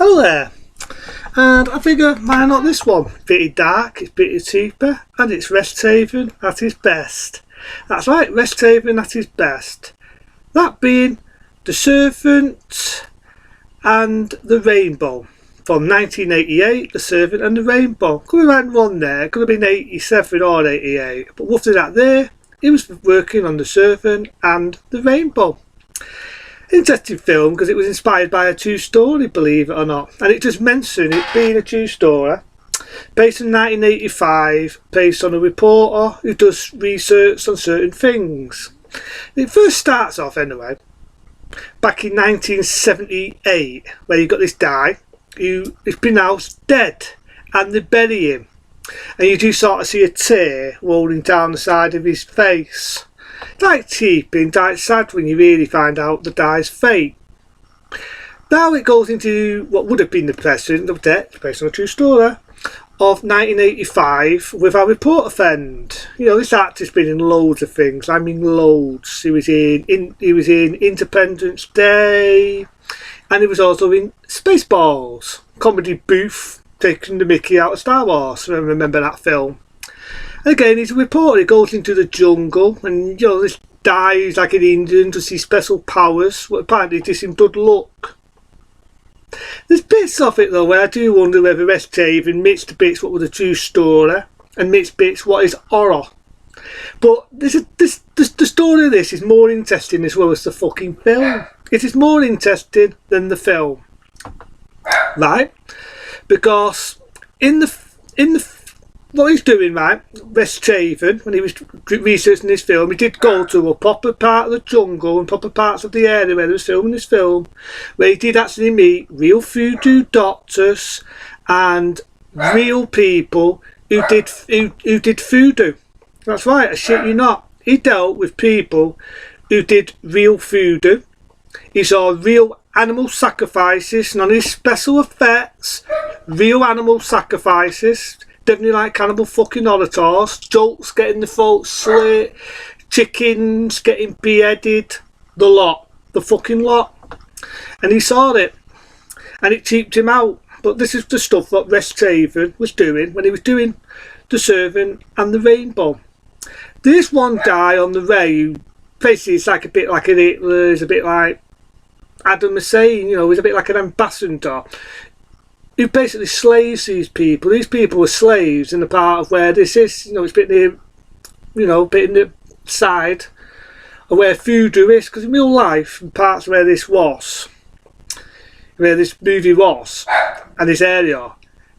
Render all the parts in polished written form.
Hello there, and I figure why not this one? Pretty dark, it's pretty cheaper, and it's Resthaven at its best. That's right, Resthaven at its best. That being the Serpent and the Rainbow. From 1988, the Serpent and the Rainbow. Could have had one there, could have been 87 or 88, but roughly that there, he was working on the Serpent and the Rainbow. Interesting film because it was inspired by a true story, believe it or not, and it just mentioned it being a true story based in 1985, based on a reporter who does research on certain things. It first starts off anyway back in 1978, where you got this guy who is pronounced dead and they bury him, and you do sort of see a tear rolling down the side of his face. Like cheaping, like sad when you really find out the guy's fate. Now it goes into what would have been the present of death, based on a true story, of 1985 with our reporter friend. You know, this actor's been in loads of things. I mean loads. He was in Independence Day, and he was also in Spaceballs, comedy booth, taking the mickey out of Star Wars. I remember that film. Again, he's a reporter. He goes into the jungle, and you know, this guy is like an Indian, does his special powers. Well, apparently, it gives him good luck. There's bits of it though where I do wonder whether Resthaven mixed bits what was a true story and mixed bits what is horror. But the story of this is more interesting as well as the fucking film. It is more interesting than the film, right? Because in the what he's doing, right, Resthaven, when he was researching this film, he did go to a proper part of the jungle and proper parts of the area where he was filming this film, where he did actually meet real voodoo doctors and real people who did voodoo. That's right, I shit you not. He dealt with people who did real voodoo. He saw real animal sacrifices, none of his special effects, real animal sacrifices. Definitely like cannibal fucking orators, jolts getting the throat slit, chickens getting beheaded, the lot, the fucking lot. And he saw it, and it cheaped him out. But this is the stuff that Resthaven was doing when he was doing the Serpent and the Rainbow. There's one guy on the way who basically is like a bit like an Hitler, is a bit like Adam was saying, you know, he's a bit like an ambassador. Who basically slaves these people. These people were slaves in the part of where this is, you know, it's a bit near, you know, a bit in the side of where voodoo is, because in real life, in parts where this was, where this movie was, and this area,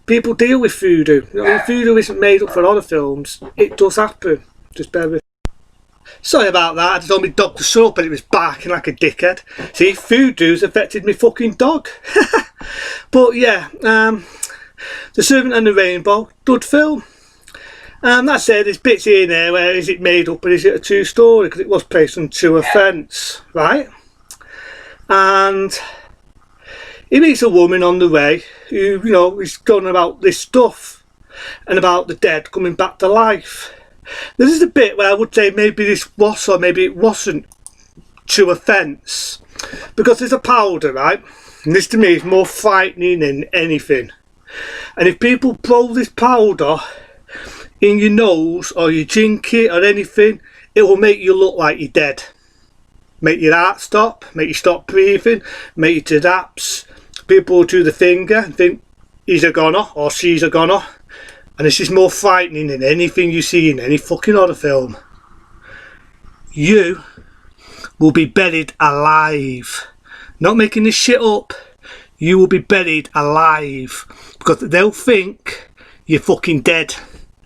people deal with voodoo. You know, voodoo isn't made up for other films, it does happen. Just bear with. Sorry about that, I just told my dog to shut up and it was barking like a dickhead. See, voodoo's affected me fucking dog. But yeah, The Serpent and the Rainbow, good film. That said, there's bits here and there where is it made up or is it a true story, because it was based on true events, right? And he meets a woman on the way who, you know, is going about this stuff and about the dead coming back to life. This is a bit where I would say maybe this was or maybe it wasn't true offence, because there's a powder, right, and this to me is more frightening than anything. And if people blow this powder in your nose or you drink it or anything, it will make you look like you're dead, make your heart stop, make you stop breathing, make you collapse. People will do the finger and think he's a goner or she's a goner. And this is more frightening than anything you see in any fucking horror film. You will be buried alive. Not making this shit up. You will be buried alive. Because they'll think you're fucking dead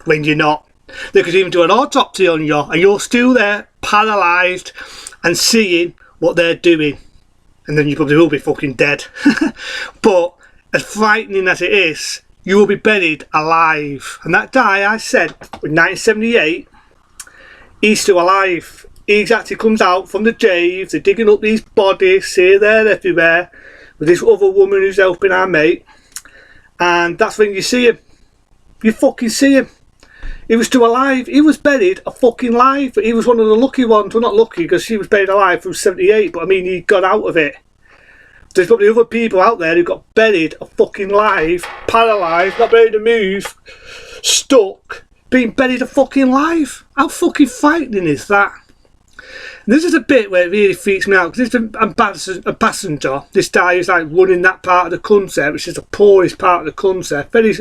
when you're not. They could even do an autopsy on you and you're still there, paralysed and seeing what they're doing. And then you probably will be fucking dead. But as frightening as it is, you will be buried alive. And that guy I said in 1978, he's still alive. He actually comes out from the graves, they're digging up these bodies here, there, everywhere, with this other woman who's helping our mate. And that's when you see him. You fucking see him. He was still alive. He was buried a fucking live. He was one of the lucky ones. Well, not lucky because he was buried alive from 78, but I mean, he got out of it. There's probably other people out there who got buried fucking alive, paralysed, not able to move, stuck, being buried fucking alive. How fucking frightening is that? And this is a bit where it really freaks me out, because this a passenger, this guy who's like running that part of the country, which is the poorest part of the country, very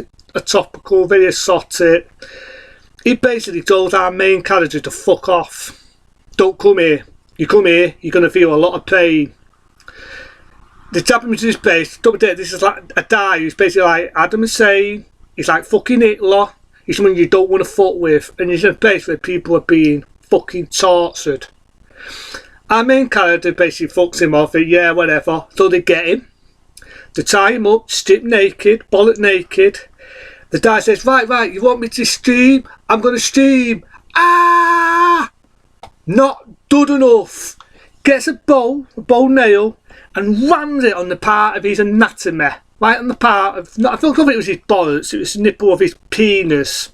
topical, very exotic. He basically told our main character to fuck off. Don't come here. You come here, you're going to feel a lot of pain. They tap him into this place. This is like a guy who's basically like Adam Hussein. He's like fucking Hitler. He's someone you don't want to fuck with. And he's in a place where people are being fucking tortured. Our main character basically fucks him off. Yeah, whatever. So they get him. They tie him up, strip naked, bollock naked. The guy says, right, you want me to stream? I'm going to stream. Ah! Not good enough. Gets a bow nail, and rams it on the part of his anatomy. Right on the part of, I don't know if it was his bollocks, it was the nipple of his penis.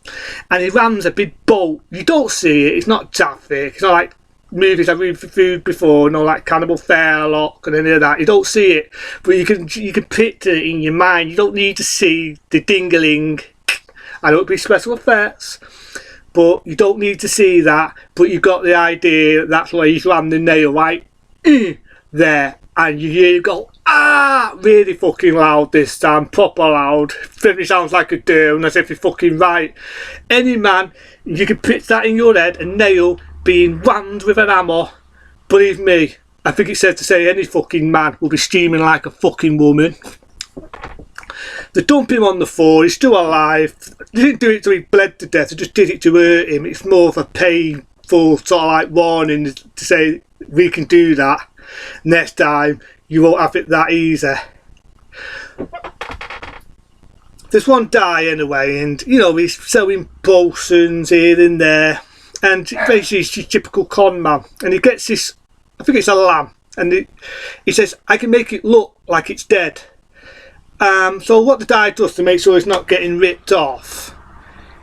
And he rams a big bolt. You don't see it, it's not graphic. It's not like movies I've reviewed before, no like Cannibal Fairlock and any of that. You don't see it, but you can picture it in your mind. You don't need to see the dingling. I know it'd be special effects, but you don't need to see that. But you've got the idea that's why he's rammed the nail right there, and you hear it go really fucking loud this time, proper loud. It sounds like a doom, as if you're fucking right. Any man, you can picture that in your head, a nail being rammed with an hammer. Believe me, I think it's safe to say any fucking man will be screaming like a fucking woman. They dump him on the floor, he's still alive. They didn't do it till he bled to death, they just did it to hurt him. It's more of a painful sort of like warning to say, we can do that. Next time, you won't have it that easy. There's one guy anyway, and you know, he's selling potions here and there. And basically he's a typical con man. And he gets this, I think it's a lamb. And he says, I can make it look like it's dead. So what the guy does to make sure he's not getting ripped off,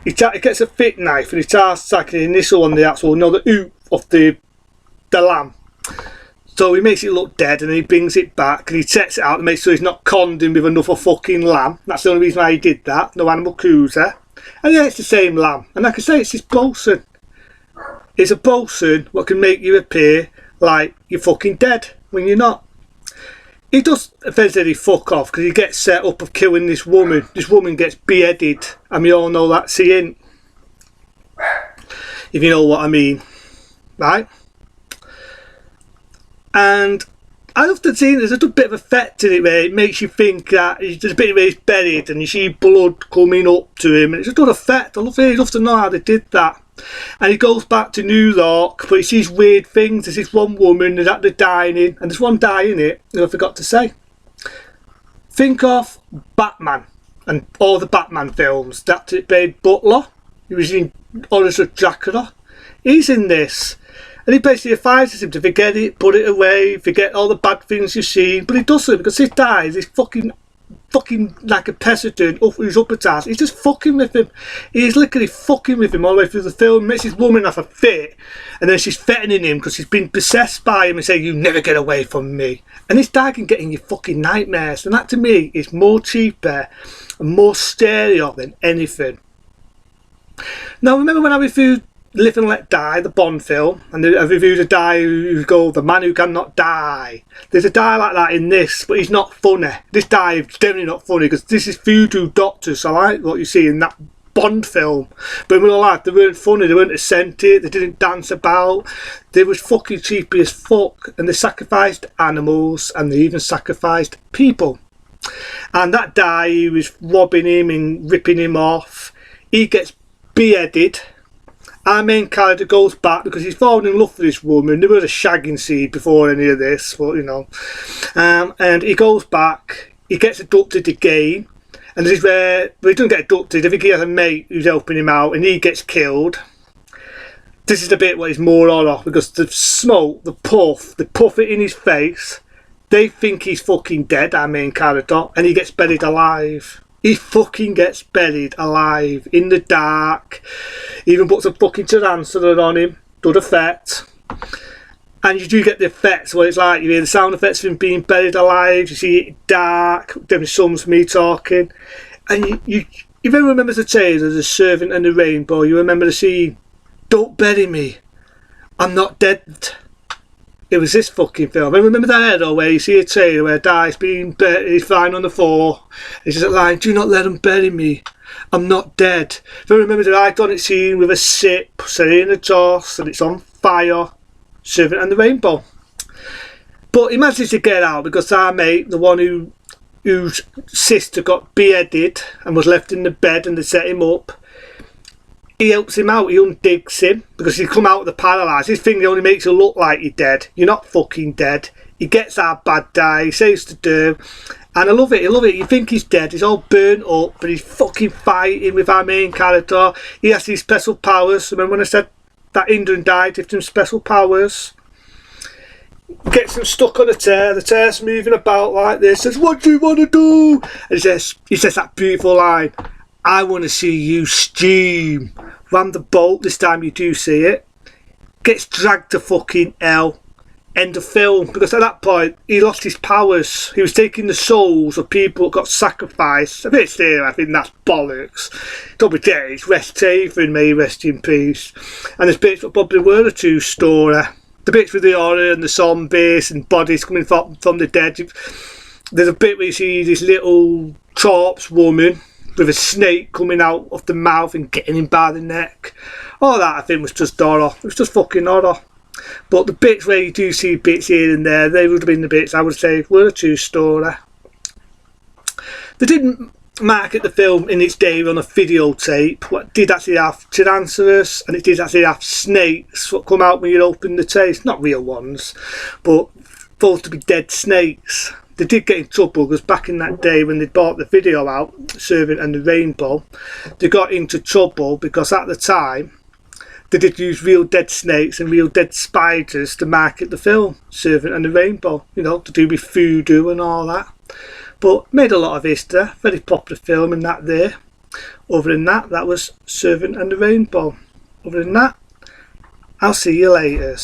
he gets a thick knife and he starts like the initial on the actual, the oot of the lamb. So he makes it look dead, and he brings it back and he sets it out to make sure he's not conned him with another fucking lamb. That's the only reason why he did that. No animal cruiser. And yeah, it's the same lamb. And like I say, it's this bosun. It's a bosun what can make you appear like you're fucking dead when you're not. He does eventually fuck off because he gets set up of killing this woman. This woman gets beheaded, and we all know that's the end. If you know what I mean. Right? And I often see there's a bit of effect in it where it makes you think that there's a bit where he's buried and you see blood coming up to him, and it's a good effect. I love to know how they did that. And he goes back to New York, but he sees weird things. There's this one woman who's at the dining, and there's one guy in it who I forgot to say. Think of Batman and all the Batman films. That's it, played Butler. He was in Orange of Dracula. He's in this. And he basically advises him to forget it, put it away, forget all the bad things you've seen. But he doesn't, because this guy is fucking like a peasant who's up at ass. He's just fucking with him. He's literally fucking with him all the way through the film. Makes his woman have a fit, and then she's threatening him because she's been possessed by him and saying, you never get away from me. And this guy can get in your fucking nightmares, and that to me is more cheaper and more stereo than anything. Now remember when I reviewed Live and Let Die, the Bond film, and I reviewed a guy who's called The Man Who Cannot Die. There's a guy like that in this, but he's not funny. This guy is definitely not funny, because this is voodoo doctors, so I like what you see in that Bond film. But in real life, they weren't funny, they weren't eccentric, they didn't dance about, they was fucking cheapy as fuck, and they sacrificed animals, and they even sacrificed people. And that guy who was robbing him and ripping him off, he gets beheaded. Our main character goes back because he's fallen in love with this woman. There was a shagging scene before any of this, but you know. And he goes back, he gets abducted again, and this is where, well, he doesn't get abducted, I think he has a mate who's helping him out, and he gets killed. This is the bit where he's more on off, because the smoke, the puff, they puff it in his face, they think he's fucking dead, our main character, and he gets buried alive. He fucking gets buried alive in the dark. Even puts a fucking tarantula on him. Good effect. And you do get the effects where it's like you hear the sound effects of him being buried alive, you see it dark, then someone's me talking. And you even remember the trailer, The Serpent and the Rainbow, you remember the scene, "Don't bury me, I'm not dead." It was this fucking film. I remember that head where you see a trailer where a guy's being buried, he's lying on the floor. It's just a line, "Do not let them bury me, I'm not dead." If I remember the iconic scene with a sip, sitting in a toss, and it's on fire, Serpent and the Rainbow. But he manages to get out because our mate, the one whose sister got beheaded and was left in the bed and they set him up, he helps him out, he undigs him because he's come out of the paralysed. His thing only makes you look like you're dead. You're not fucking dead. He gets our bad guy, he says to do, and I love it, You think he's dead, he's all burnt up, but he's fucking fighting with our main character. He has these special powers. Remember when I said that Indian died with some special powers? Gets him stuck on a tear, the tear's moving about like this, says, "What do you want to do?" And he says that beautiful line, "I want to see you steam." Ram the boat, this time you do see it. Gets dragged to fucking hell. End of film, because at that point he lost his powers. He was taking the souls of people that got sacrificed. A bit there, I think that's bollocks. Don't be dead, it's West Taven, may he rest in peace. And there's bits that probably were a true story. The bits with the horror and the zombies and bodies coming from the dead. There's a bit where you see this little corpse woman with a snake coming out of the mouth and getting him by the neck. All that I think was just horror. It was just fucking horror. But the bits where you do see bits here and there, they would have been the bits I would say were a true story. They didn't market the film in its day on a videotape. What did actually have Tyrannosaurus, and it did actually have snakes that come out when you open the taste. Not real ones, but thought to be dead snakes. They did get in trouble because back in that day when they bought the video out, Serpent and the Rainbow, they got into trouble because at the time they did use real dead snakes and real dead spiders to market the film, Serpent and the Rainbow, you know, to do with voodoo and all that. But made a lot of history, very popular film in that there. Other than that, that was Serpent and the Rainbow. Other than that, I'll see you later.